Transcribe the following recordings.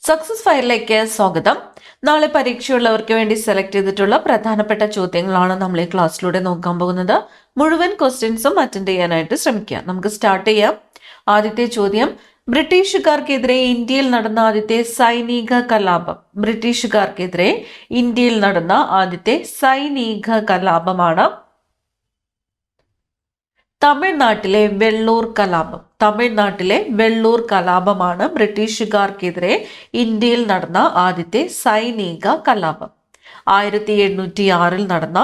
Success ഫയലിലേക്ക് സ്വാഗതം. നാളെ പരീക്ഷയുള്ളവർക്ക് വേണ്ടി സെലക്ട് ചെയ്തിട്ടുള്ള പ്രധാനപ്പെട്ട ചോദ്യങ്ങളാണ് നമ്മൾ ഈ ക്ലാസ്സിലൂടെ നോക്കാൻ പോകുന്നത്. മുഴുവൻ ക്വസ്റ്റ്യൻസും അറ്റൻഡ് ചെയ്യാനായിട്ട് ശ്രമിക്കുക. നമുക്ക് സ്റ്റാർട്ട് ചെയ്യാം. ആദ്യത്തെ ചോദ്യം, ബ്രിട്ടീഷുകാർക്കെതിരെ ഇന്ത്യയിൽ നടന്ന ആദ്യത്തെ സൈനിക കലാപം. ബ്രിട്ടീഷുകാർക്കെതിരെ ഇന്ത്യയിൽ നടന്ന ആദ്യത്തെ സൈനിക കലാപമാണ് തമിഴ്നാട്ടിലെ വെള്ളൂർ കലാപം. തമിഴ്നാട്ടിലെ വെള്ളൂർ കലാപമാണ് ബ്രിട്ടീഷുകാർക്കെതിരെ ഇന്ത്യയിൽ നടന്ന ആദ്യത്തെ സൈനിക കലാപം. 1806 നടന്ന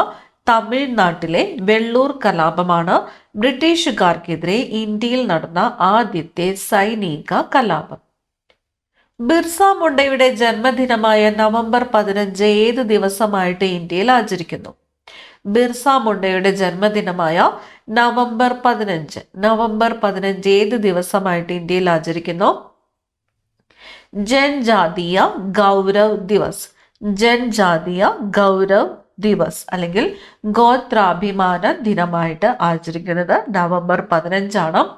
തമിഴ്നാട്ടിലെ വെള്ളൂർ കലാപമാണ് ബ്രിട്ടീഷുകാർക്കെതിരെ ഇന്ത്യയിൽ നടന്ന ആദ്യത്തെ സൈനിക കലാപം. ബിർസ മുണ്ടയുടെ ജന്മദിനമായ നവംബർ 15 ഏത് ദിവസമായിട്ട് ഇന്ത്യയിൽ ആചരിക്കുന്നു? ബിർസ മുണ്ടയുടെ ജന്മദിനമായ നവംബർ 15 ഏത് ദിവസമായിട്ട് ഇന്ത്യയിൽ ആചരിക്കുന്നു? ജൻജാതീയ ഗൗരവ് ദിവസ്. ജൻജാതീയ ഗൗരവ് ദിവസ് അല്ലെങ്കിൽ ഗോത്രാഭിമാന ദിനമായിട്ട് ആചരിക്കുന്നത് നവംബർ 15.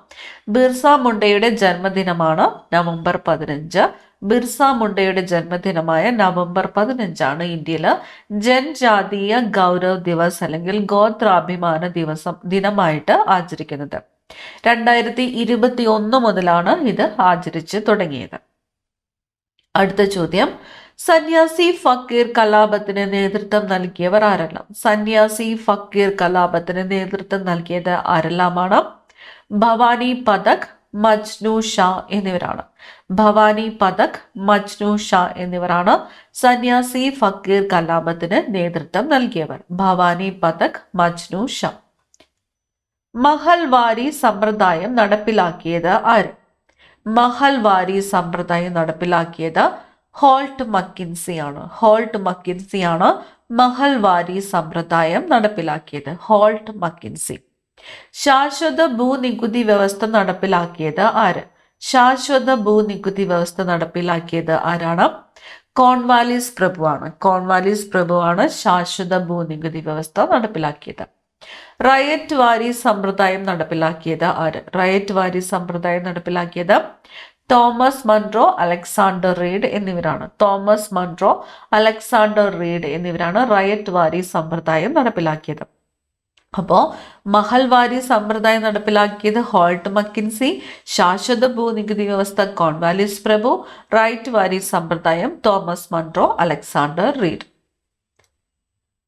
ബിർസ മുണ്ടയുടെ ജന്മദിനമാണ് നവംബർ 15. ബിർസ മുണ്ടയുടെ ജന്മദിനമായ നവംബർ 15 ഇന്ത്യയിൽ ജൻജാതീയ ഗൗരവ് ദിവസ് അല്ലെങ്കിൽ ഗോത്രാഭിമാന ദിനമായിട്ട് ആചരിക്കുന്നത്. 2021 മുതലാണ് ഇത് ആചരിച്ച് തുടങ്ങിയത്. അടുത്ത ചോദ്യം, സന്യാസി ഫക്കീർ കലാപത്തിന് നേതൃത്വം നൽകിയവർ ആരെല്ലാം? സന്യാസി ഫക്കീർ കലാപത്തിന് നേതൃത്വം നൽകിയത് ആരെല്ലാമാണ്? ഭവാനി പഥക്, മജ്നു ഷാ എന്നിവരാണ്. ഭവാനി പഥക്, മജ്നു ഷാ എന്നിവരാണ് സന്യാസി ഫക്കീർ കലാപത്തിന് നേതൃത്വം നൽകിയവർ. ഭവാനി പഥക്, മജ്നു ഷാ. മഹൽവാരി സമ്പ്രദായം നടപ്പിലാക്കിയത് ആര്? മഹൽവാരി സമ്പ്രദായം നടപ്പിലാക്കിയത് ഹോൾട്ട് മക്കിൻസി ആണ്. ഹോൾട്ട് മക്കിൻസി ആണ് മഹൽവാരി സമ്പ്രദായം നടപ്പിലാക്കിയത്. Halt McKinsey. ശാശ്വത ഭൂനികുതി വ്യവസ്ഥ നടപ്പിലാക്കിയത് ആര്? ശാശ്വത ഭൂനികുതി വ്യവസ്ഥ നടപ്പിലാക്കിയത് ആരാണ്? കോൺവാലിസ് പ്രഭുവാണ്. കോൺവാലിസ് പ്രഭുവാണ് ശാശ്വത ഭൂനികുതി വ്യവസ്ഥ നടപ്പിലാക്കിയത്. റയറ്റ് വാരി സമ്പ്രദായം നടപ്പിലാക്കിയത് ആര്? റയറ്റ് വാരി സമ്പ്രദായം നടപ്പിലാക്കിയത് തോമസ് മൺറോ, അലക്സാണ്ടർ റീഡ് എന്നിവരാണ്. തോമസ് മൺറോ, അലക്സാണ്ടർ റീഡ് എന്നിവരാണ് റയറ്റ് വാരി സമ്പ്രദായം നടപ്പിലാക്കിയത്. അപ്പോൾ മഹൽവാരി സമ്പ്രദായം നടപ്പിലാക്കിയത് ഹോൾട്ട് മക്കിൻസി, ശാശ്വത ഭൂനികുതി വ്യവസ്ഥ കോൺവാലിസ് പ്രഭു, റൈറ്റ് വാരി സമ്പ്രദായം Thomas Munro, Alexander Read.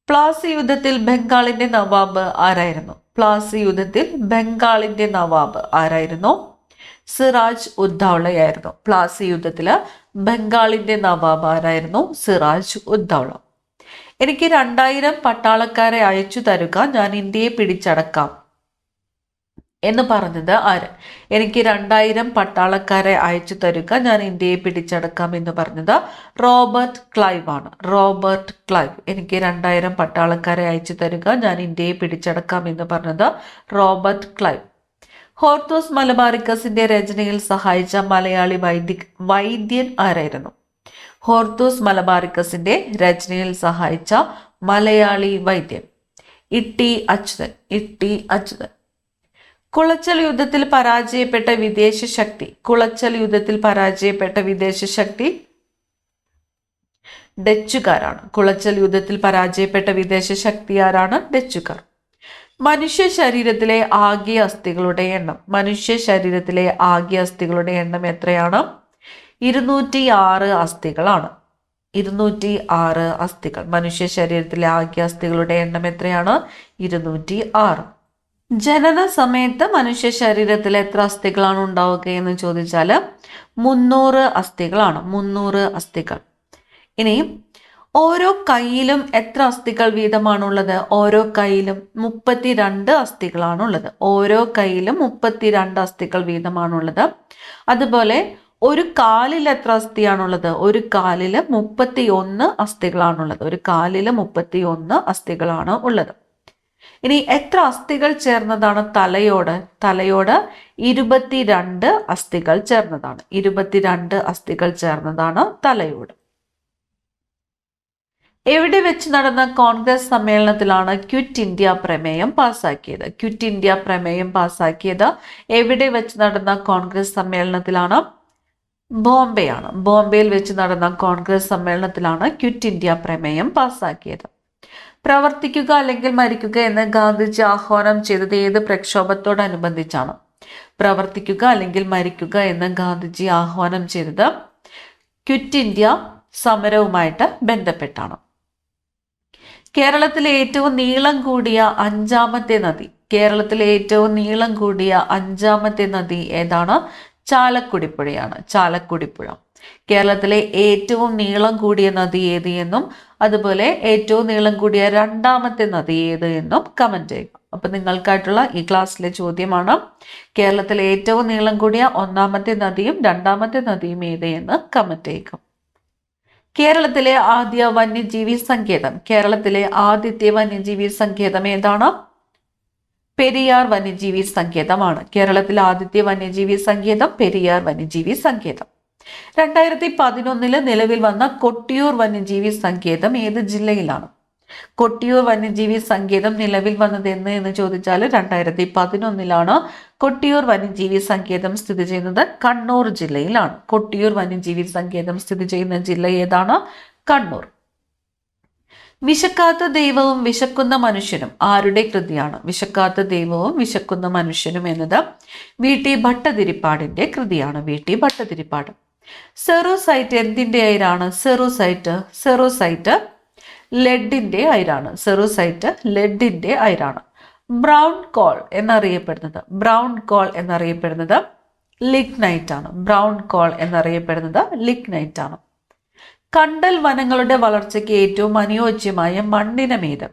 Plassey യുദ്ധത്തിൽ ബംഗാളിന്റെ നവാബ് ആരായിരുന്നു? പ്ലാസി യുദ്ധത്തിൽ ബംഗാളിന്റെ നവാബ് ആരായിരുന്നു? സിറാജ് ഉദ്ദൗളയായിരുന്നു. പ്ലാസി യുദ്ധത്തില് ബംഗാളിന്റെ നവാബ് ആരായിരുന്നു? സിറാജ് ഉദ്ദൗള. എനിക്ക് 2000 പട്ടാളക്കാരെ അയച്ചു തരുക, ഞാൻ ഇന്ത്യയെ പിടിച്ചടക്കാം എന്ന് പറഞ്ഞത് ആര്? എനിക്ക് 2000 പട്ടാളക്കാരെ അയച്ചു തരുക, ഞാൻ ഇന്ത്യയെ പിടിച്ചടക്കാം എന്ന് പറഞ്ഞത് റോബർട്ട് ക്ലൈവ് ആണ്. Robert Clive. എനിക്ക് 2000 പട്ടാളക്കാരെ അയച്ചു തരുക, ഞാൻ ഇന്ത്യയെ പിടിച്ചടക്കാം എന്ന് പറഞ്ഞത് റോബർട്ട് ക്ലൈവ്. ഹോർത്തൂസ് മലബാറിക്കസിന്റെ രചനയിൽ സഹായിച്ച മലയാളി വൈദ്യൻ ആരായിരുന്നു? ഹോർത്തൂസ് മലബാറിക്കസിന്റെ രചനയിൽ സഹായിച്ച മലയാളി വൈദ്യൻ ഇട്ടി അച്യുതൻ. ഇട്ടി അച്യുതൻ. കുളച്ചൽ യുദ്ധത്തിൽ പരാജയപ്പെട്ട വിദേശ ശക്തി. കുളച്ചൽ യുദ്ധത്തിൽ പരാജയപ്പെട്ട വിദേശ ശക്തി ഡച്ചുകാരാണ്. കുളച്ചൽ യുദ്ധത്തിൽ പരാജയപ്പെട്ട വിദേശ ശക്തി ആരാണ്? ഡച്ചുകാർ. മനുഷ്യ ശരീരത്തിലെ ആകെ അസ്ഥികളുടെ എണ്ണം. മനുഷ്യ ശരീരത്തിലെ ആകെ അസ്ഥികളുടെ എണ്ണം എത്രയാണ്? 206 അസ്ഥികളാണ്. 206 അസ്ഥികൾ. മനുഷ്യ ശരീരത്തിലെ ആകെ അസ്ഥികളുടെ എണ്ണം എത്രയാണ്? 206. ജനന സമയത്ത് മനുഷ്യ ശരീരത്തിൽ എത്ര അസ്ഥികളാണ് ഉണ്ടാവുക എന്ന് ചോദിച്ചാൽ 300 അസ്ഥികളാണ്. 300 അസ്ഥികൾ. ഇനി ഓരോ കൈയിലും എത്ര അസ്ഥികൾ വീതമാണുള്ളത്? ഓരോ കൈയിലും 32 അസ്ഥികളാണുള്ളത്. ഓരോ കൈയിലും 32 അസ്ഥികൾ വീതമാണുള്ളത്. അതുപോലെ ഒരു കാലിൽ എത്ര അസ്ഥിയാണുള്ളത്? ഒരു കാലില് 31 അസ്ഥികളാണുള്ളത്. ഒരു കാലില് 31 അസ്ഥികളാണ് ഉള്ളത്. ഇനി എത്ര അസ്ഥികൾ ചേർന്നതാണ് തലയോട്? തലയോട് 22 അസ്ഥികൾ ചേർന്നതാണ്. 22 അസ്ഥികൾ ചേർന്നതാണ് തലയോട്. എവിടെ വെച്ച് നടന്ന കോൺഗ്രസ് സമ്മേളനത്തിലാണ് ക്വിറ്റ് ഇന്ത്യ പ്രമേയം പാസാക്കിയത്? ക്വിറ്റ് ഇന്ത്യ പ്രമേയം പാസാക്കിയത് എവിടെ വെച്ച് നടന്ന കോൺഗ്രസ് സമ്മേളനത്തിലാണ്? ബോംബെയാണ്. ബോംബെയിൽ വെച്ച് നടന്ന കോൺഗ്രസ് സമ്മേളനത്തിലാണ് ക്വിറ്റ് ഇന്ത്യ പ്രമേയം പാസാക്കിയത്. പ്രവർത്തിക്കുക അല്ലെങ്കിൽ മരിക്കുക എന്ന് ഗാന്ധിജി ആഹ്വാനം ചെയ്തത് ഏത് പ്രക്ഷോഭത്തോടനുബന്ധിച്ചാണ്? പ്രവർത്തിക്കുക അല്ലെങ്കിൽ മരിക്കുക എന്ന് ഗാന്ധിജി ആഹ്വാനം ചെയ്തത് ക്വിറ്റ് ഇന്ത്യ സമരവുമായിട്ട് ബന്ധപ്പെട്ടാണ്. കേരളത്തിലെ ഏറ്റവും നീളം കൂടിയ അഞ്ചാമത്തെ നദി. കേരളത്തിലെ ഏറ്റവും നീളം കൂടിയ അഞ്ചാമത്തെ നദി ഏതാണ്? ചാലക്കുടിപ്പുഴയാണ്. ചാലക്കുടിപ്പുഴ. കേരളത്തിലെ ഏറ്റവും നീളം കൂടിയ നദി ഏത് എന്നും അതുപോലെ ഏറ്റവും നീളം കൂടിയ രണ്ടാമത്തെ നദി ഏത് എന്നും കമന്റ് ചെയ്യുക. അപ്പൊ നിങ്ങൾക്കായിട്ടുള്ള ഈ ക്ലാസ്സിലെ ചോദ്യമാണ് കേരളത്തിലെ ഏറ്റവും നീളം കൂടിയ ഒന്നാമത്തെ നദിയും രണ്ടാമത്തെ നദിയും ഏത് എന്ന് കമന്റ് ചെയ്യുക. കേരളത്തിലെ ആദ്യ വന്യജീവി സങ്കേതം. കേരളത്തിലെ ആദ്യത്തെ വന്യജീവി സങ്കേതം ഏതാണ്? പെരിയാർ വന്യജീവി സങ്കേതമാണ്. കേരളത്തിലെ ആദ്യത്തെ വന്യജീവി സങ്കേതം പെരിയാർ വന്യജീവി സങ്കേതം. 2011 നിലവിൽ വന്ന കൊട്ടിയൂർ വന്യജീവി സങ്കേതം ഏത് ജില്ലയിലാണ്? കൊട്ടിയൂർ വന്യജീവി സങ്കേതം നിലവിൽ വന്നത് എന്ന് ചോദിച്ചാൽ 2011 കൊട്ടിയൂർ വന്യജീവി സങ്കേതം സ്ഥിതി ചെയ്യുന്നത് കണ്ണൂർ ജില്ലയിലാണ്. കൊട്ടിയൂർ വന്യജീവി സങ്കേതം സ്ഥിതി ചെയ്യുന്ന ജില്ല ഏതാണ്? കണ്ണൂർ. വിശക്കാത്ത ദൈവവും വിശക്കുന്ന മനുഷ്യനും ആരുടെ കൃതിയാണ്? വിശക്കാത്ത ദൈവവും വിശക്കുന്ന മനുഷ്യനും എന്നത് വി.ടി. ഭട്ടതിരിപ്പാടിന്റെ കൃതിയാണ്. വി.ടി. ഭട്ടതിരിപ്പാട്. സെറോസൈറ്റ് എന്തിന്റെ അയിരാണ്? സെറോസൈറ്റ് ലെഡിന്റെ അയിരാണ്. സെറോസൈറ്റ് ലെഡിന്റെ അയിരാണ്. ബ്രൗൺ കോൾ എന്നറിയപ്പെടുന്നത് ലിഗ്നൈറ്റ് ആണ്. ബ്രൗൺ കോൾ എന്നറിയപ്പെടുന്നത് ലിഗ്നൈറ്റ് ആണ്. കണ്ടൽ വനങ്ങളുടെ വളർച്ചയ്ക്ക് ഏറ്റവും അനുയോജ്യമായ മണ്ണിനമേത്?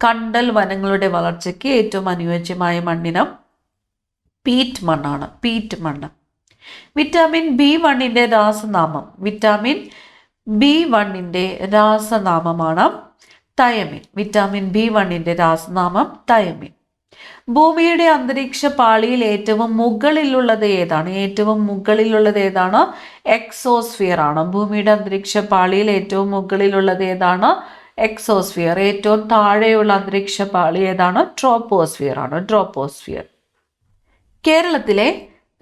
കണ്ടൽ വനങ്ങളുടെ വളർച്ചയ്ക്ക് ഏറ്റവും അനുയോജ്യമായ മണ്ണിനം പീറ്റ് മണ്ണാണ്. പീറ്റ് മണ്ണ്. വിറ്റാമിൻ B1ന്റെ രാസനാമം. വിറ്റാമിൻ B1ന്റെ രാസനാമമാണ് തയമിൻ. വിറ്റാമിൻ B1ന്റെ രാസനാമം തയമിൻ. ഭൂമിയുടെ അന്തരീക്ഷ പാളിയിൽ ഏറ്റവും മുകളിലുള്ളത് ഏതാണ്? ഏറ്റവും മുകളിലുള്ളത് ഏതാണ്? എക്സോസ്ഫിയർ ആണ്. ഭൂമിയുടെ അന്തരീക്ഷ പാളിയിൽ ഏറ്റവും മുകളിലുള്ളത് ഏതാണ്? എക്സോസ്ഫിയർ. ഏറ്റവും താഴെയുള്ള അന്തരീക്ഷ പാളി ഏതാണ്? ട്രോപ്പോസ്ഫിയർ ആണ്. ട്രോപ്പോസ്ഫിയർ. കേരളത്തിലെ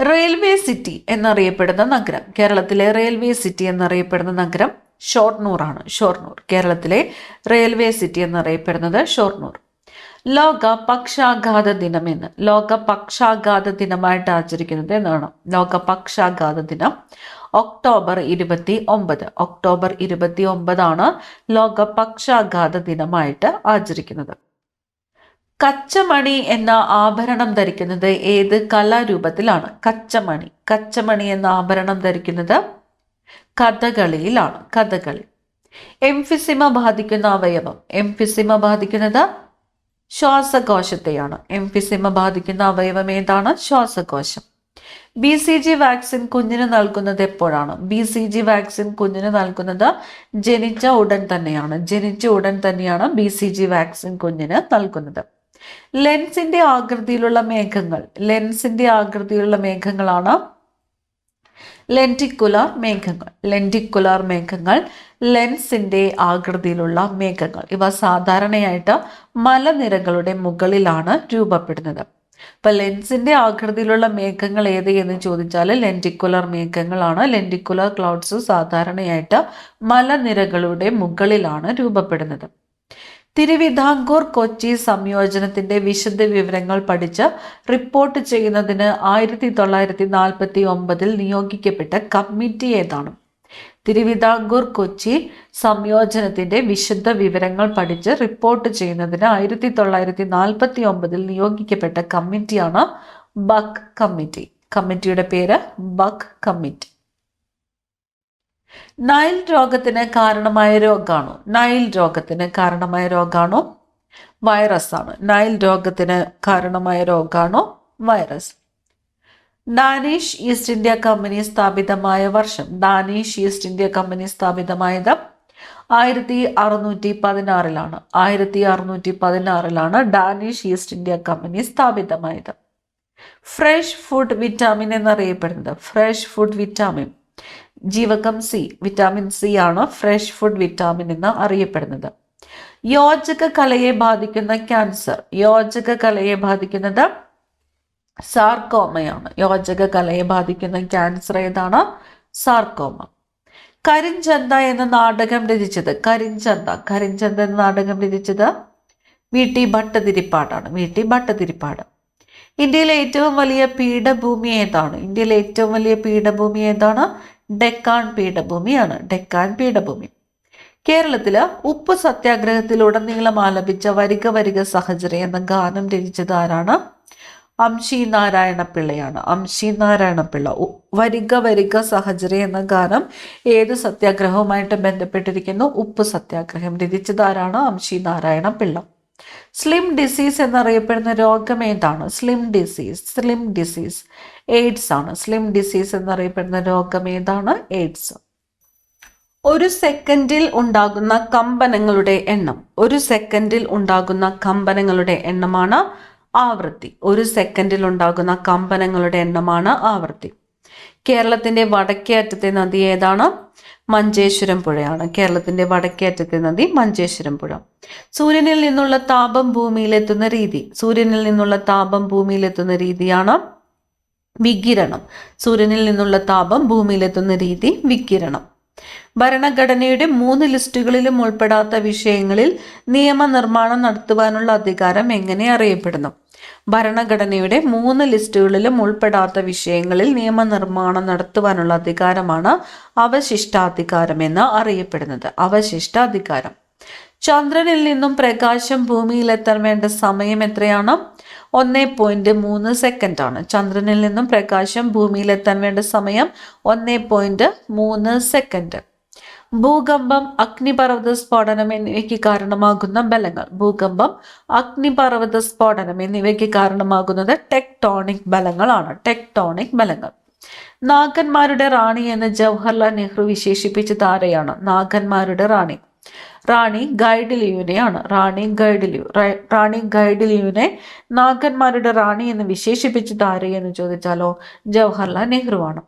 റെയിൽവേ സിറ്റി എന്നറിയപ്പെടുന്ന നഗരം. കേരളത്തിലെ റെയിൽവേ സിറ്റി എന്നറിയപ്പെടുന്ന നഗരം ഷൊർണൂർ ആണ്. ഷൊർണൂർ. കേരളത്തിലെ റെയിൽവേ സിറ്റി എന്നറിയപ്പെടുന്നത് ഷൊർണൂർ. ലോക പക്ഷാഘാത ദിനം എന്ന്. ലോക പക്ഷാഘാത ദിനമായിട്ട് ആചരിക്കുന്നത് എന്നാണ്? ലോക പക്ഷാഘാത ദിനം ഒക്ടോബർ 29. ഒക്ടോബർ 29 ലോക പക്ഷാഘാത ദിനമായിട്ട് ആചരിക്കുന്നത്. കച്ചമണി എന്ന ആഭരണം ധരിക്കുന്നത് ഏത് കലാരൂപത്തിലാണ്? കച്ചമണി എന്ന ആഭരണം ധരിക്കുന്നത് കഥകളിയിലാണ്. കഥകളി. എംഫിസിമ ബാധിക്കുന്ന അവയവം. എംഫിസിമ ബാധിക്കുന്നത് ശ്വാസകോശത്തെയാണ്. എംഫിസിമ ബാധിക്കുന്ന അവയവം ഏതാണ്? ശ്വാസകോശം. BCG വാക്സിൻ കുഞ്ഞിന് നൽകുന്നത് എപ്പോഴാണ്? BCG വാക്സിൻ കുഞ്ഞിന് നൽകുന്നത് ജനിച്ച ഉടൻ തന്നെയാണ്. ജനിച്ച ഉടൻ തന്നെയാണ് BCG വാക്സിൻ കുഞ്ഞിന് നൽകുന്നത്. ലെൻസിന്റെ ആകൃതിയിലുള്ള മേഘങ്ങൾ. ലെൻസിന്റെ ആകൃതിയിലുള്ള മേഘങ്ങളാണ് ലെന്റിക്കുലാർ മേഘങ്ങൾ. ലെന്റിക്കുലാർ മേഘങ്ങൾ ലെൻസിന്റെ ആകൃതിയിലുള്ള മേഘങ്ങൾ. ഇവ സാധാരണയായിട്ട് മലനിരകളുടെ മുകളിലാണ് രൂപപ്പെടുന്നത്. അപ്പൊ ലെൻസിന്റെ ആകൃതിയിലുള്ള മേഘങ്ങൾ ഏത് എന്ന് ചോദിച്ചാൽ ലെന്റിക്കുലർ മേഘങ്ങളാണ്. ലെന്റിക്കുലർ ക്ലൗഡ്സ് സാധാരണയായിട്ട് മലനിരകളുടെ മുകളിലാണ് രൂപപ്പെടുന്നത്. തിരുവിതാംകൂർ കൊച്ചി സംയോജനത്തിന്റെ വിശദ വിവരങ്ങൾ പഠിച്ച് റിപ്പോർട്ട് ചെയ്യുന്നതിന് 1949 നിയോഗിക്കപ്പെട്ട കമ്മിറ്റി ഏതാണ്? തിരുവിതാംകൂർ കൊച്ചി സംയോജനത്തിന്റെ വിശദ വിവരങ്ങൾ പഠിച്ച് റിപ്പോർട്ട് ചെയ്യുന്നതിന് 1949 നിയോഗിക്കപ്പെട്ട കമ്മിറ്റിയാണ് ബക്ക് കമ്മിറ്റി. കമ്മിറ്റിയുടെ പേര് ബക്ക് കമ്മിറ്റി. നൈൽ രോഗത്തിന് കാരണമായ രോഗാണു. നൈൽ രോഗത്തിന് കാരണമായ രോഗാണു വൈറസ് ആണ്. നൈൽ രോഗത്തിന് കാരണമായ രോഗാണു virus. Danish East India company സ്ഥാപിതമായ വർഷം. ഡാനിഷ് ഈസ്റ്റ് ഇന്ത്യ കമ്പനി സ്ഥാപിതമായത് 1616 1616 ഡാനിഷ് ഈസ്റ്റ് ഇന്ത്യ കമ്പനി സ്ഥാപിതമായത്. ഫ്രഷ് ഫുഡ് വിറ്റാമിൻ എന്നറിയപ്പെടുന്നത്. ഫ്രഷ് ഫുഡ് വിറ്റാമിൻ ജീവകം സി. വിറ്റാമിൻ സി ആണ് ഫ്രഷ് ഫുഡ് വിറ്റാമിൻ എന്ന് അറിയപ്പെടുന്നത്. യോജക കലയെ ബാധിക്കുന്ന ക്യാൻസർ. യോജക കലയെ ബാധിക്കുന്നത് സാർക്കോമയാണ്. യോജക കലയെ ബാധിക്കുന്ന ക്യാൻസർ ഏതാണ്? സാർക്കോമ. കരിഞ്ചന്ത എന്ന നാടകം രചിച്ചത് കരിഞ്ചന്ത എന്ന നാടകം രചിച്ചത് വി.ടി. ഭട്ടതിരിപ്പാടാണ്. വി.ടി. ഭട്ടതിരിപ്പാട്. ഇന്ത്യയിലെ ഏറ്റവും വലിയ പീഠഭൂമി ഏതാണ്? ഡെക്കാൻ പീഠഭൂമിയാണ്. ഡെക്കാൻ പീഠഭൂമി. കേരളത്തില് ഉപ്പ് സത്യാഗ്രഹത്തിലുടനീളം ആലപിച്ച വരിക വരിക സഹചരി എന്ന ഗാനം രചിച്ചത് ആരാണ്? അംശി നാരായണപിള്ളയാണ്. അംശി നാരായണപിള്ള. വരിക വരിക സഹചരി എന്ന ഗാനം ഏത് സത്യാഗ്രഹവുമായിട്ട് ബന്ധപ്പെട്ടിരിക്കുന്നു? ഉപ്പ് സത്യാഗ്രഹം. രചിച്ചത് ആരാണ്? അംശി നാരായണപിള്ള. സ്ലിം ഡിസീസ് എന്നറിയപ്പെടുന്ന രോഗം ഏതാണ്? സ്ലിം ഡിസീസ് എയ്ഡ്സ് ആണ്. സ്ലിം ഡിസീസ് എന്നറിയപ്പെടുന്ന രോഗം ഏതാണ്? എയ്ഡ്സ്. ഒരു സെക്കൻഡിൽ ഉണ്ടാകുന്ന കമ്പനങ്ങളുടെ എണ്ണമാണ് ആവൃത്തി. ഒരു സെക്കൻഡിൽ ഉണ്ടാകുന്ന കമ്പനങ്ങളുടെ എണ്ണമാണ് ആവൃത്തി. കേരളത്തിന്റെ വടക്കേ അറ്റത്തെ നദി ഏതാണ്? മഞ്ചേശ്വരം പുഴയാണ്. കേരളത്തിന്റെ വടക്കേ അറ്റത്തെ നദി മഞ്ചേശ്വരം പുഴ. സൂര്യനിൽ നിന്നുള്ള താപം ഭൂമിയിലെത്തുന്ന രീതിയാണ് വികിരണം. സൂര്യനിൽ നിന്നുള്ള താപം ഭൂമിയിലെത്തുന്ന രീതി വികിരണം. ഭരണഘടനയുടെ 3 ലിസ്റ്റുകളിലും ഉൾപ്പെടാത്ത വിഷയങ്ങളിൽ നിയമനിർമ്മാണം നടത്തുവാനുള്ള അധികാരം എങ്ങനെ അറിയപ്പെടുന്നു? ഭരണഘടനയുടെ 3 ലിസ്റ്റുകളിലും ഉൾപ്പെടാത്ത വിഷയങ്ങളിൽ നിയമനിർമ്മാണം നടത്തുവാനുള്ള അധികാരമാണ് അവശിഷ്ടാധികാരം എന്ന് അറിയപ്പെടുന്നത്. അവശിഷ്ടാധികാരം. ചന്ദ്രനിൽ നിന്നും പ്രകാശം ഭൂമിയിലെത്താൻ വേണ്ട സമയം എത്രയാണ്? 1.3 സെക്കൻഡാണ്. ചന്ദ്രനിൽ നിന്നും പ്രകാശം ഭൂമിയിലെത്താൻ വേണ്ട സമയം 1.3 സെക്കൻഡ്. ഭൂകമ്പം, അഗ്നിപർവ്വത സ്ഫോടനം എന്നിവയ്ക്ക് കാരണമാകുന്ന ബലങ്ങൾ. ഭൂകമ്പം, അഗ്നിപർവ്വത സ്ഫോടനം എന്നിവയ്ക്ക് കാരണമാകുന്നത് ടെക്ടോണിക് ബലങ്ങളാണ്. ടെക്ടോണിക് ബലങ്ങൾ. നാഗന്മാരുടെ റാണി എന്ന് ജവഹർലാൽ നെഹ്റു വിശേഷിപ്പിച്ചത് ആരെയാണ്? നാഗന്മാരുടെ റാണി. റാണി ഗൈഡിലിയുവിനെയാണ്. റാണി ഗൈഡിലിയുവിനെ നാഗന്മാരുടെ റാണി എന്ന് വിശേഷിപ്പിച്ചത് ആരെ എന്ന് ചോദിച്ചാലോ ജവഹർലാൽ നെഹ്റു ആണ്.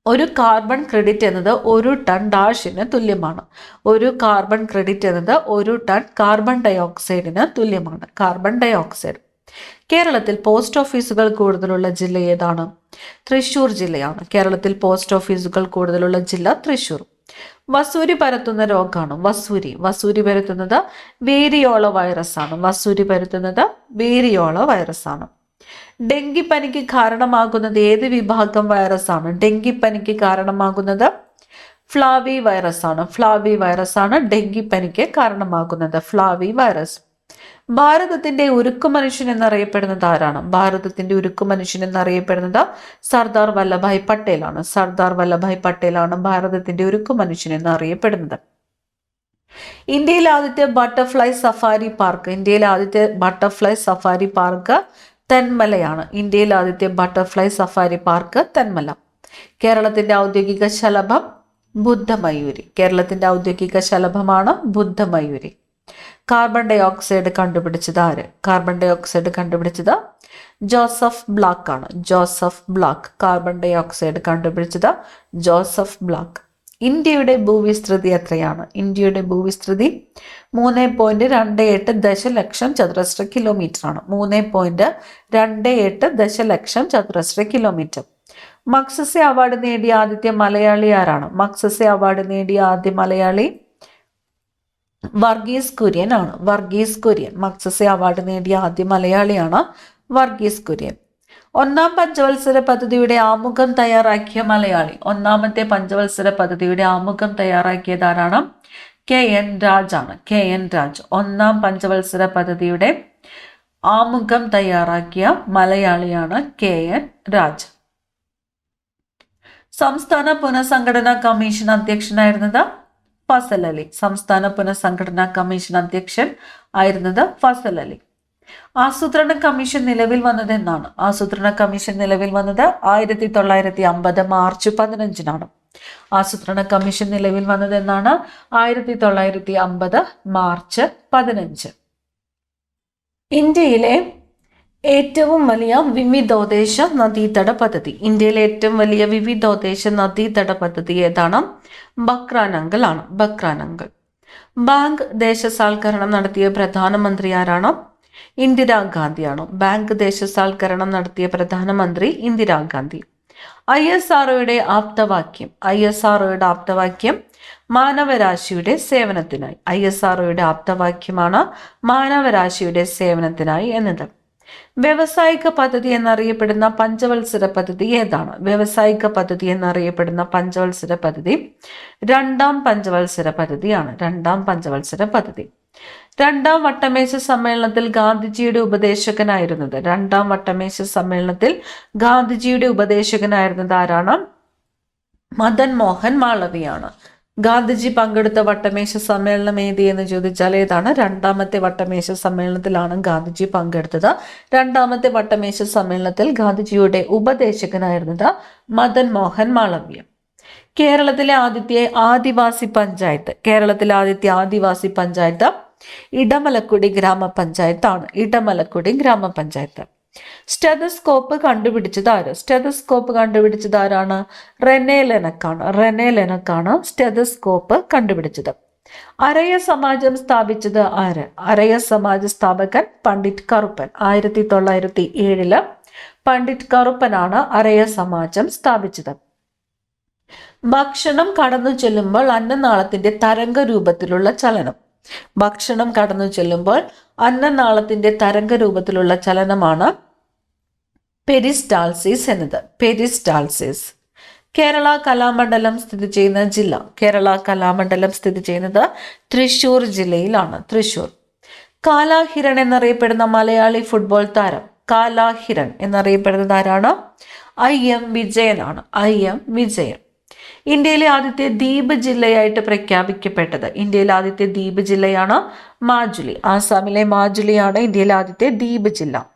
ഒരു കാർബൺ ക്രെഡിറ്റ് എന്നത് 1 ടൺ ഡാഷിന് തുല്യമാണ്. ഒരു കാർബൺ ക്രെഡിറ്റ് എന്നത് 1 ടൺ കാർബൺ ഡൈ ഓക്സൈഡിന് തുല്യമാണ്. Carbon dioxide. കേരളത്തിൽ പോസ്റ്റ് ഓഫീസുകൾ കൂടുതലുള്ള ജില്ല ഏതാണ്? തൃശ്ശൂർ ജില്ലയാണ്. കേരളത്തിൽ പോസ്റ്റ് ഓഫീസുകൾ കൂടുതലുള്ള ജില്ല തൃശ്ശൂർ. വസൂരി പരത്തുന്ന രോഗമാണ് വസൂരി പരത്തുന്നത് വേരിയോള വൈറസ് ആണ്. ഡെങ്കിപ്പനിക്ക് കാരണമാകുന്നത് ഏത് വിഭാഗം വൈറസാണ്? ഡെങ്കിപ്പനിക്ക് കാരണമാകുന്നത് ഫ്ലാവി വൈറസ് ആണ് ഡെങ്കിപ്പനിക്ക് കാരണമാകുന്നത്. Flavi virus. ഭാരതത്തിന്റെ ഉരുക്കു മനുഷ്യൻ എന്നറിയപ്പെടുന്നത് ആരാണ്? ഭാരതത്തിന്റെ ഉരുക്കു മനുഷ്യൻ എന്നറിയപ്പെടുന്നത് സർദാർ വല്ലഭായ് പട്ടേലാണ്. സർദാർ വല്ലഭായ് പട്ടേലാണ് ഭാരതത്തിന്റെ ഉരുക്കു മനുഷ്യൻ എന്നറിയപ്പെടുന്നത്. ഇന്ത്യയിലെ ആദ്യത്തെ ബട്ടർഫ്ലൈ സഫാരി പാർക്ക് തെന്മലയാണ്. ഇന്ത്യയിലെ ആദ്യത്തെ ബട്ടർഫ്ലൈ സഫാരി പാർക്ക് തെന്മല. കേരളത്തിന്റെ ഔദ്യോഗിക ശലഭം ബുദ്ധമയൂരി. കേരളത്തിന്റെ ഔദ്യോഗിക ശലഭമാണ് ബുദ്ധമയൂരി. കാർബൺ ഡൈ ഓക്സൈഡ് കണ്ടുപിടിച്ചത് ആര്? കാർബൺ ഡൈ ഓക്സൈഡ് കണ്ടുപിടിച്ചത് ജോസഫ് ബ്ലാക്ക് ആണ്. കാർബൺ ഡൈ ഓക്സൈഡ് കണ്ടുപിടിച്ചത് ജോസഫ് ബ്ലാക്ക്. ഇന്ത്യയുടെ ഭൂവിസ്തൃതി എത്രയാണ്? ഇന്ത്യയുടെ ഭൂവിസ്തൃതി 3.28 ദശലക്ഷം ചതുരശ്ര കിലോമീറ്റർ ആണ്. 3.28 ദശലക്ഷം ചതുരശ്ര കിലോമീറ്റർ. മക്സസെ അവാർഡ് നേടിയ ആദ്യത്തെ മലയാളി ആരാണ്? മക്സസെ അവാർഡ് നേടിയ ആദ്യ മലയാളി വർഗീസ് കുര്യൻ ആണ്. മക്സസെ അവാർഡ് നേടിയ ആദ്യ മലയാളിയാണ് വർഗീസ് കുര്യൻ. ഒന്നാം പഞ്ചവത്സര പദ്ധതിയുടെ ആമുഖം തയ്യാറാക്കിയ മലയാളി. ഒന്നാമത്തെ പഞ്ചവത്സര പദ്ധതിയുടെ ആമുഖം തയ്യാറാക്കിയത് ആരാണ്? KN രാജ് ആണ്. ഒന്നാം പഞ്ചവത്സര പദ്ധതിയുടെ ആമുഖം തയ്യാറാക്കിയ മലയാളിയാണ് KN രാജ്. സംസ്ഥാന പുനഃസംഘടനാ കമ്മീഷൻ അധ്യക്ഷനായിരുന്നത് ഫസൽ അലി. സംസ്ഥാന പുനഃസംഘടനാ കമ്മീഷൻ അധ്യക്ഷൻ ആയിരുന്നത് ഫസൽ അലി. ആസൂത്രണ കമ്മീഷൻ നിലവിൽ വന്നത് എന്നാണ്? ആസൂത്രണ കമ്മീഷൻ നിലവിൽ വന്നത് 1950 മാർച്ച് 15-നാണ്. ആസൂത്രണ കമ്മീഷൻ നിലവിൽ വന്നത് എന്നാണ്? 1950 മാർച്ച് 15. ഇന്ത്യയിലെ ഏറ്റവും വലിയ വിവിധോദ്ദേശ നദീതട പദ്ധതി. ഇന്ത്യയിലെ ഏറ്റവും വലിയ വിവിധോദ്ദേശ നദീതട പദ്ധതി ഏതാണ്? ബക്രാനങ്കൽ ആണ്. ബാങ്ക് ദേശസാൽക്കരണം നടത്തിയ പ്രധാനമന്ത്രി ആരാണ്? ഇന്ദിരാഗാന്ധിയാണ്. ബാങ്ക് ദേശസാൽക്കരണം നടത്തിയ പ്രധാനമന്ത്രി ഇന്ദിരാഗാന്ധി. ISROയുടെ ആപ്തവാക്യം. ISROയുടെ ആപ്തവാക്യം മാനവരാശിയുടെ സേവനത്തിനായി. ISROയുടെ ആപ്തവാക്യമാണ് മാനവരാശിയുടെ സേവനത്തിനായി എന്നത്. വ്യവസായിക പദ്ധതി എന്നറിയപ്പെടുന്ന പഞ്ചവത്സര പദ്ധതി ഏതാണ്? വ്യവസായിക പദ്ധതി എന്നറിയപ്പെടുന്ന പഞ്ചവത്സര പദ്ധതി രണ്ടാം പഞ്ചവത്സര പദ്ധതിയാണ്. രണ്ടാം പഞ്ചവത്സര പദ്ധതി. രണ്ടാം വട്ടമേശ സമ്മേളനത്തിൽ ഗാന്ധിജിയുടെ ഉപദേശകനായിരുന്നത്. രണ്ടാം വട്ടമേശ സമ്മേളനത്തിൽ ഗാന്ധിജിയുടെ ഉപദേശകനായിരുന്നത് ആരാണ്? മദൻ മോഹൻ മാളവിയാണ്. ഗാന്ധിജി പങ്കെടുത്ത വട്ടമേശ സമ്മേളനം ഏത് എന്ന് ചോദിച്ചാൽ ഏതാണ്? രണ്ടാമത്തെ വട്ടമേശ സമ്മേളനത്തിലാണ് ഗാന്ധിജി പങ്കെടുത്തത്. രണ്ടാമത്തെ വട്ടമേശ സമ്മേളനത്തിൽ ഗാന്ധിജിയുടെ ഉപദേശകനായിരുന്നത് മദൻ മോഹൻ മാളവ്യ. കേരളത്തിലെ ആദ്യത്തെ ആദിവാസി പഞ്ചായത്ത്. കേരളത്തിലെ ആദ്യത്തെ ആദിവാസി പഞ്ചായത്ത് ഇടമലക്കുടി ഗ്രാമപഞ്ചായത്താണ്. ഇടമലക്കുടി ഗ്രാമപഞ്ചായത്ത്. സ്റ്റെതസ്കോപ്പ് കണ്ടുപിടിച്ചത് ആര്? സ്റ്റെതസ്കോപ്പ് കണ്ടുപിടിച്ചത് ആരാണ്? റെനെ ലെനക്കാണ്. റെനെ ലെനക്കാണ് സ്റ്റെതസ്കോപ്പ് കണ്ടുപിടിച്ചത്. അരയ സമാജം സ്ഥാപിച്ചത് ആര്? അരയ സമാജ സ്ഥാപകൻ പണ്ഡിറ്റ് കറുപ്പൻ. 1907 പണ്ഡിറ്റ് കറുപ്പനാണ് അരയ സമാജം സ്ഥാപിച്ചത്. ഭക്ഷണം കടന്നു ചെല്ലുമ്പോൾ അന്നനാളത്തിന്റെ തരംഗ രൂപത്തിലുള്ള ചലനം. ഭക്ഷണം കടന്നു ചെല്ലുമ്പോൾ അന്നനാളത്തിന്റെ തരംഗ രൂപത്തിലുള്ള ചലനമാണ് പെരിസ്റ്റാൾസിസ് എന്നത്. പെരിസ്റ്റാൾസിസ്. കേരള കലാമണ്ഡലം സ്ഥിതി ചെയ്യുന്ന ജില്ല. കേരള കലാമണ്ഡലം സ്ഥിതി ചെയ്യുന്നത് തൃശൂർ ജില്ലയിലാണ്. തൃശൂർ. കാലാഹിരൺ എന്നറിയപ്പെടുന്ന മലയാളി ഫുട്ബോൾ താരം. കാലാഹിരൺ എന്നറിയപ്പെടുന്നത് ആരാണ്? IM വിജയനാണ്. IM വിജയൻ. ഇന്ത്യയിലെ ആദ്യത്തെ ദ്വീപ് ജില്ലയായിട്ട് പ്രഖ്യാപിക്കപ്പെട്ടത്. ഇന്ത്യയിലെ ആദ്യത്തെ ദ്വീപ് ജില്ലയാണ് മാജുലി. ആസാമിലെ മാജുലിയാണ് ഇന്ത്യയിലെ ആദ്യത്തെ ദ്വീപ് ജില്ല.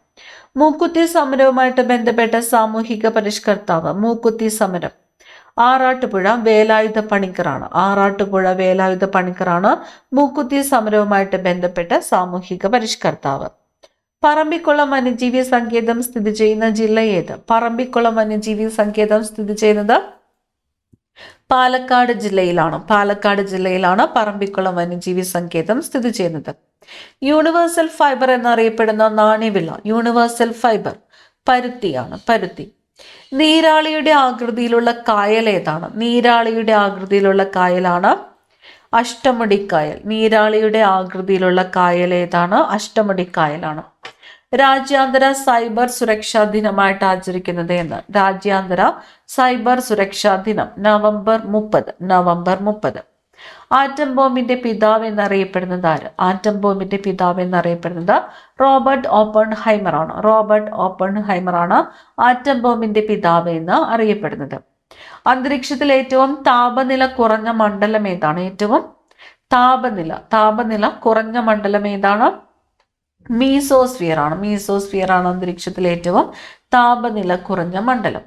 മൂക്കുത്തി സമരവുമായിട്ട് ബന്ധപ്പെട്ട സാമൂഹിക പരിഷ്കർത്താവ്. മൂക്കുത്തി സമരം ആറാട്ടുപുഴ വേലായുധ പണിക്കറാണ്. ആറാട്ടുപുഴ വേലായുധ പണിക്കറാണ് മൂക്കുത്തി സമരവുമായിട്ട് ബന്ധപ്പെട്ട സാമൂഹിക പരിഷ്കർത്താവ്. പറമ്പിക്കുളം വന്യജീവി സങ്കേതം സ്ഥിതി ചെയ്യുന്ന ജില്ല ഏത്? പറമ്പിക്കുളം വന്യജീവി സങ്കേതം സ്ഥിതി ചെയ്യുന്നത് പാലക്കാട് ജില്ലയിലാണ്. പാലക്കാട് ജില്ലയിലാണ് പറമ്പിക്കുളം വന്യജീവി സങ്കേതം സ്ഥിതി ചെയ്യുന്നത്. യൂണിവേഴ്സൽ ഫൈബർ എന്നറിയപ്പെടുന്ന നാണ്യവിള. Universal fibre പരുത്തിയാണ്. പരുത്തി. നീരാളിയുടെ ആകൃതിയിലുള്ള കായൽ ഏതാണ്? നീരാളിയുടെ ആകൃതിയിലുള്ള കായലാണ് അഷ്ടമുടിക്കായൽ. നീരാളിയുടെ ആകൃതിയിലുള്ള കായൽ ഏതാണ്? അഷ്ടമുടിക്കായലാണ്. രാജ്യാന്തര സൈബർ സുരക്ഷാ ദിനമായിട്ട് ആചരിക്കുന്നത് എന്ന്. രാജ്യാന്തര സൈബർ സുരക്ഷാ ദിനം നവംബർ 30. നവംബർ 30. ആറ്റം ബോംബിന്റെ പിതാവ് എന്നറിയപ്പെടുന്നത് ആര്? ആറ്റം ബോംബിന്റെ പിതാവ് എന്നറിയപ്പെടുന്നത് റോബർട്ട് ഓപ്പൺഹൈമർ ആണ്. റോബർട്ട് ഓപ്പൺഹൈമർ ആണ് ആറ്റം ബോംബിന്റെ പിതാവ് എന്ന് അറിയപ്പെടുന്നത്. അന്തരീക്ഷത്തിൽ ഏറ്റവും താപനില കുറഞ്ഞ മണ്ഡലം ഏതാണ്? ഏറ്റവും താപനില കുറഞ്ഞ മണ്ഡലം ഏതാണ്? മീസോസ്ഫിയർ ആണ്. മീസോസ്ഫിയർ ആണ് അന്തരീക്ഷത്തിൽ ഏറ്റവും താപനില കുറഞ്ഞ മണ്ഡലം.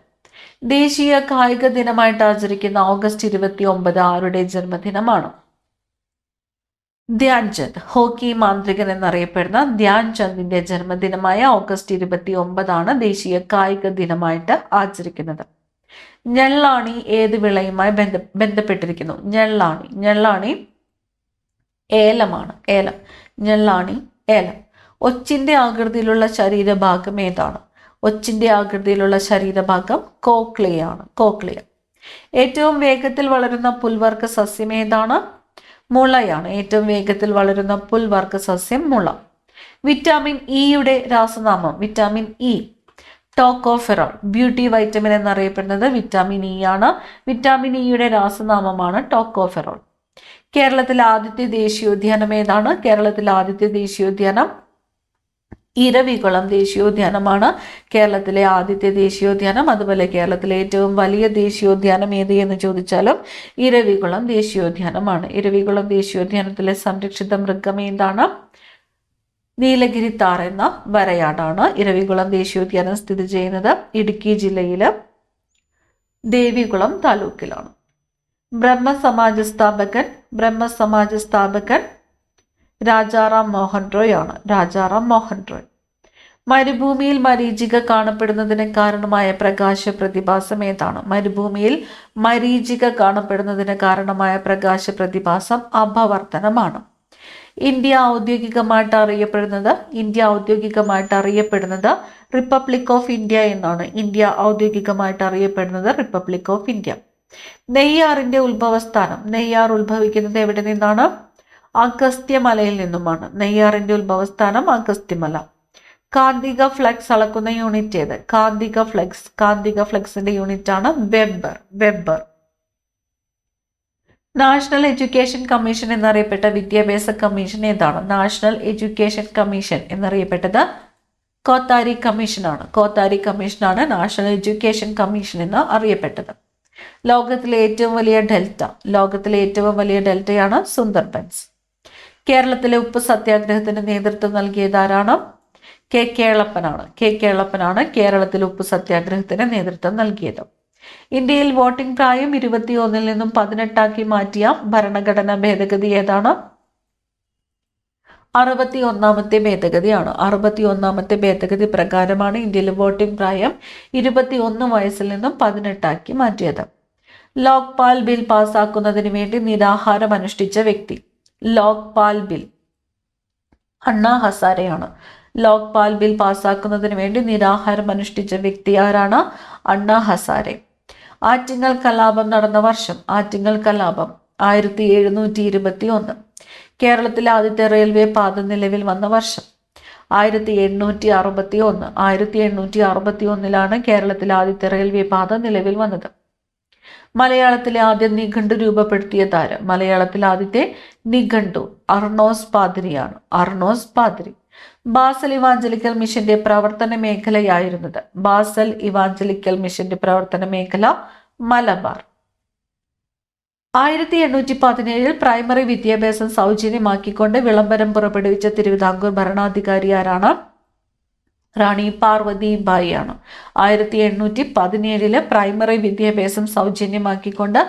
ദേശീയ കായിക ദിനമായിട്ട് ആചരിക്കുന്ന ഓഗസ്റ്റ് 29 ആരുടെ ജന്മദിനമാണ്? ധ്യാൻചന്ദ്. ഹോക്കി മാന്ത്രികൻ എന്നറിയപ്പെടുന്ന ധ്യാൻചന്ദിന്റെ ജന്മദിനമായ ഓഗസ്റ്റ് 29 ദേശീയ കായിക ദിനമായിട്ട് ആചരിക്കുന്നത്. ഞെള്ളാണി ഏത് വിളയുമായി ബന്ധപ്പെട്ടിരിക്കുന്നു? ഞെള്ളാണി ഏലമാണ്. ഏലം. ഞെള്ളാണി ഏലം. ഒച്ചിന്റെ ആകൃതിയിലുള്ള ശരീരഭാഗം ഏതാണ്? ഒച്ചിന്റെ ആകൃതിയിലുള്ള ശരീരഭാഗം കോക്ലിയാണ്. കോക്ലിയ. ഏറ്റവും വേഗത്തിൽ വളരുന്ന പുൽവർഗ സസ്യം ഏതാണ്? മുളയാണ്. ഏറ്റവും വേഗത്തിൽ വളരുന്ന പുൽവർഗ സസ്യം മുള. വിറ്റാമിൻ ഇയുടെ രാസനാമം. Vitamin E tocopherol. Beauty vitamin എന്നറിയപ്പെടുന്നത് വിറ്റാമിൻ ഇ ആണ്. വിറ്റാമിൻ ഇയുടെ രാസനാമമാണ് ടോക്കോഫെറോൾ. കേരളത്തിലെ ആദ്യത്തെ ദേശീയോദ്യാനം ഏതാണ്? കേരളത്തിലെ ആദ്യത്തെ ദേശീയോദ്യാനം ഇരവികുളം ദേശീയോദ്യാനമാണ് കേരളത്തിലെ ആദ്യത്തെ ദേശീയോദ്യാനം. അതുപോലെ കേരളത്തിലെ ഏറ്റവും വലിയ ദേശീയോദ്യാനം ഏത് എന്ന് ചോദിച്ചാലും ഇരവികുളം ദേശീയോദ്യാനമാണ്. ഇരവികുളം ദേശീയോദ്യാനത്തിലെ സംരക്ഷിത മൃഗം ഏതാണ്? നീലഗിരി താർ എന്ന വരയാടാണ്. ഇരവികുളം ദേശീയോദ്യാനം സ്ഥിതി ചെയ്യുന്നത് ഇടുക്കി ജില്ലയിലെ ദേവികുളം താലൂക്കിലാണ്. ബ്രഹ്മസമാജ സ്ഥാപകൻ രാജാറാം മോഹൻ റോയ് ആണ്. രാജാറാം മോഹൻ റോയ്. മരുഭൂമിയിൽ മരീചിക കാണപ്പെടുന്നതിന് കാരണമായ പ്രകാശ പ്രതിഭാസം ഏതാണ്? മരുഭൂമിയിൽ മരീചിക കാണപ്പെടുന്നതിന് കാരണമായ പ്രകാശ പ്രതിഭാസം അപവർത്തനമാണ്. ഇന്ത്യ ഔദ്യോഗികമായിട്ട് അറിയപ്പെടുന്നത് റിപ്പബ്ലിക് ഓഫ് ഇന്ത്യ എന്നാണ്. ഇന്ത്യ ഔദ്യോഗികമായിട്ട് അറിയപ്പെടുന്നത് റിപ്പബ്ലിക് ഓഫ് ഇന്ത്യ. നെയ്യാറിന്റെ ഉത്ഭവസ്ഥാനം. നെയ്യാർ ഉത്ഭവിക്കുന്നത് എവിടെ നിന്നാണ്? അഗസ്ത്യമലയിൽ നിന്നുമാണ്. നെയ്യാറിന്റെ ഉത്ഭവസ്ഥാനം അഗസ്ത്യമല. കാന്തിക ഫ്ലക്സ് അളക്കുന്ന യൂണിറ്റ് ഏത്? കാന്തിക ഫ്ലക്സിന്റെ യൂണിറ്റ് ആണ് വെബർ. നാഷണൽ എഡ്യൂക്കേഷൻ കമ്മീഷൻ എന്നറിയപ്പെട്ട വിദ്യാഭ്യാസ കമ്മീഷൻ ഏതാണ്? നാഷണൽ എഡ്യൂക്കേഷൻ കമ്മീഷൻ എന്നറിയപ്പെട്ടത് കോത്താരി കമ്മീഷനാണ് നാഷണൽ എഡ്യൂക്കേഷൻ കമ്മീഷൻ എന്ന് അറിയപ്പെട്ടത്. ലോകത്തിലെ ഏറ്റവും വലിയ ഡെൽറ്റയാണ് സുന്ദർബൻസ്. കേരളത്തിലെ ഉപ്പ് സത്യാഗ്രഹത്തിന് നേതൃത്വം നൽകിയത് ആരാണ്? കെ കേളപ്പനാണ് കേരളത്തിൽ ഉപ്പ് സത്യാഗ്രഹത്തിന് നേതൃത്വം നൽകിയത്. ഇന്ത്യയിൽ വോട്ടിംഗ് പ്രായം 21 നിന്നും 18 മാറ്റിയ ഭരണഘടനാ ഭേദഗതി ഏതാണ്? 61ാമത്തെ ഭേദഗതിയാണ്. 61ാമത്തെ ഭേദഗതി പ്രകാരമാണ് ഇന്ത്യയിൽ വോട്ടിംഗ് പ്രായം 21 വയസ്സിൽ നിന്നും 18 മാറ്റിയത്. ലോക്പാൽ ബിൽ പാസാക്കുന്നതിന് വേണ്ടി നിരാഹാരം അനുഷ്ഠിച്ച വ്യക്തി. ലോക്പാൽ ബിൽ അണ്ണാ ഹസാരെയാണ്. ലോക്പാൽ ബിൽ പാസാക്കുന്നതിന് വേണ്ടി നിരാഹാരം അനുഷ്ഠിച്ച വ്യക്തി ആരാണ്? അണ്ണാ ഹസാരെ. ആറ്റിങ്ങൽ കലാപം നടന്ന വർഷം. 1721. കേരളത്തിലെ ആദ്യത്തെ റെയിൽവേ പാത നിലവിൽ വന്ന വർഷം 1861. 1861 കേരളത്തിലെ ആദ്യത്തെ റെയിൽവേ പാത നിലവിൽ വന്നത്. മലയാളത്തിലെ ആദ്യ നിഘണ്ടു രൂപപ്പെടുത്തിയത് ആര്? മലയാളത്തിലെ ആദ്യത്തെ നിഘണ്ടു അർണോസ് പാദ്രി. ബാസൽ ഇവാഞ്ചലിക്കൽ മിഷന്റെ പ്രവർത്തന മേഖലയായിരുന്നത്. മലബാർ. 1817 പ്രൈമറി വിദ്യാഭ്യാസം സൗജന്യമാക്കിക്കൊണ്ട് വിളംബരം പുറപ്പെടുവിച്ച തിരുവിതാംകൂർ ഭരണാധികാരി ആരാണ്? റാണി പാർവതിബായി ആണ്. 1817 പ്രൈമറി വിദ്യാഭ്യാസം സൗജന്യമാക്കിക്കൊണ്ട്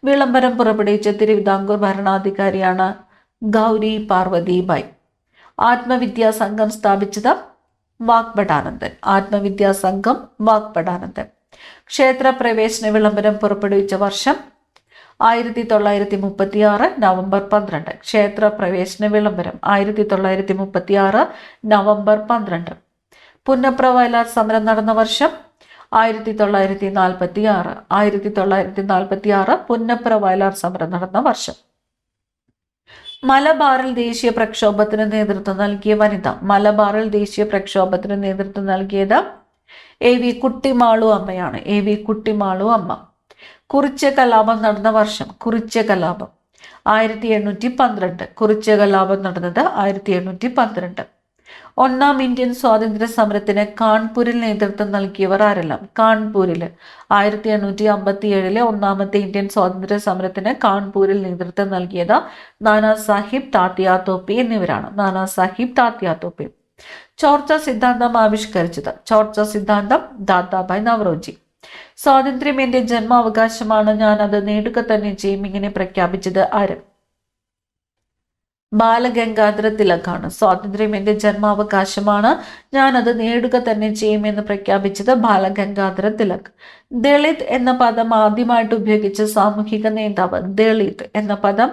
വിളംബരം പുറപ്പെടുവിച്ച തിരുവിതാംകൂർ ഭരണാധികാരിയാണ് ഗൗരി പാർവതിബായി. ആത്മവിദ്യാസംഘം സ്ഥാപിച്ചത് വാഗ്ഭടാനന്ദൻ. ക്ഷേത്ര പ്രവേശന വിളംബരം പുറപ്പെടുവിച്ച വർഷം 1936 നവംബർ 12. ക്ഷേത്ര പ്രവേശന വിളംബരം 1936 നവംബർ 12. പുന്നപ്ര വയലാർ സമരം നടന്ന വർഷം 1946. പുന്നപ്ര വയലാർ സമരം നടന്ന വർഷം. മലബാറിൽ ദേശീയ പ്രക്ഷോഭത്തിന് നേതൃത്വം നൽകിയ വനിത. നൽകിയത് AV കുട്ടിമാളു അമ്മയാണ്. കുറിച്യ കലാപം നടന്ന വർഷം. 1812. കുറിച്യ കലാപം നടന്നത് 1812. ഒന്നാം ഇന്ത്യൻ സ്വാതന്ത്ര്യ സമരത്തിന് കാൺപൂരിൽ നേതൃത്വം നൽകിയവർ ആരെല്ലാം? 1857 ഒന്നാമത്തെ ഇന്ത്യൻ സ്വാതന്ത്ര്യ സമരത്തിന് കാൺപൂരിൽ നേതൃത്വം നൽകിയത് നാനാ സാഹിബ് താത്യാ തോപ്പെ എന്നിവരാണ്. ചോർച്ച സിദ്ധാന്തം ആവിഷ്കരിച്ചത് ദാദാഭായ് നവറോജി. സ്വാതന്ത്ര്യം എന്റെ ജന്മാവകാശമാണ്, ഞാൻ അത് നേടുക തന്നെ ചെയ്യും, ഇങ്ങനെ പ്രഖ്യാപിച്ചത് ആര്? ബാലഗംഗാധര തിലകാണ്. സ്വാതന്ത്ര്യം എന്റെ ജന്മാവകാശമാണ്, ഞാൻ അത് നേടുക തന്നെ ചെയ്യുമെന്ന് പ്രഖ്യാപിച്ചത് ബാലഗംഗാധര തിലക്. ദളിത് എന്ന പദം ആദ്യമായിട്ട് ഉപയോഗിച്ച സാമൂഹിക നേതാവ്. ദളിത് എന്ന പദം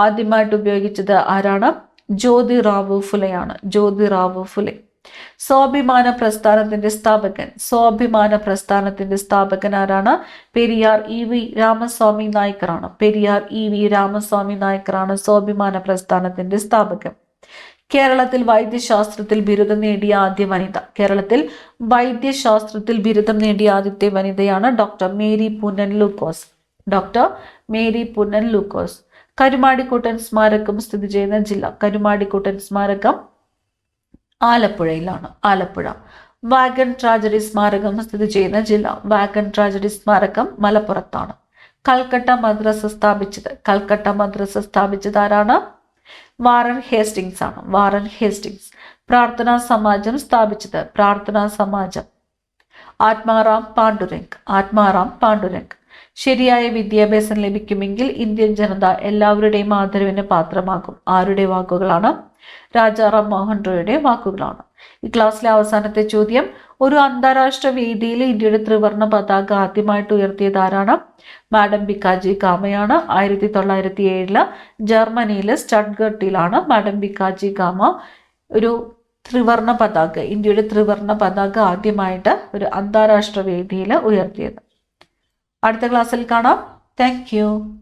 ആദ്യമായിട്ട് ഉപയോഗിച്ചത് ആരാണ്? ജ്യോതിറാവു ഫുലെ. സ്വാഭിമാന പ്രസ്ഥാനത്തിന്റെ സ്ഥാപകൻ ആരാണ്? പെരിയാർ EV രാമസ്വാമി നായ്ക്കറാണ്. സ്വാഭിമാന പ്രസ്ഥാനത്തിന്റെ സ്ഥാപകൻ. കേരളത്തിൽ വൈദ്യശാസ്ത്രത്തിൽ ബിരുദം നേടിയ ആദ്യ വനിത. ആദ്യത്തെ വനിതയാണ് ഡോക്ടർ മേരി പുന്നൻ ലൂക്കോസ്. കരുമാടിക്കുട്ടൻ സ്മാരകം സ്ഥിതി ചെയ്യുന്ന ജില്ല. ആലപ്പുഴയിലാണ്. വാഗൺ ട്രാജഡി സ്മാരകം സ്ഥിതി ചെയ്യുന്ന ജില്ല. മലപ്പുറത്താണ്. കൽക്കട്ട മദ്രസ സ്ഥാപിച്ചത് ആരാണ്? വാറൻ ഹേസ്റ്റിങ്സ് ആണ്. പ്രാർത്ഥനാ സമാജം സ്ഥാപിച്ചത് ആത്മാറാം പാണ്ഡുരംഗ്. ശരിയായ വിദ്യാഭ്യാസം ലഭിക്കുമെങ്കിൽ ഇന്ത്യൻ ജനത എല്ലാവരുടെയും ആദരവിന് പാത്രമാകും. ആരുടെ വാക്കുകളാണ്? രാജാറാം മോഹൻ റോയുടെ വാക്കുകളാണ്. ഈ ക്ലാസ്സിലെ അവസാനത്തെ ചോദ്യം, ഒരു അന്താരാഷ്ട്ര വേദിയിൽ ഇന്ത്യയുടെ ത്രിവർണ്ണ പതാക ആദ്യമായിട്ട് ഉയർത്തിയത് ആരാണ്? മാഡം ബിക്കാജി കാമയാണ്. 1907 ജർമ്മനിയിലെ സ്റ്റഡ്ഗർട്ടിലാണ് മാഡം ബിക്കാജി കാമ ഒരു ത്രിവർണ്ണ പതാക, ഇന്ത്യയുടെ ത്രിവർണ്ണ പതാക ആദ്യമായിട്ട് ഒരു അന്താരാഷ്ട്ര വേദിയിൽ ഉയർത്തിയത്. അടുത്ത ക്ലാസ്സിൽ കാണാം. Thank you.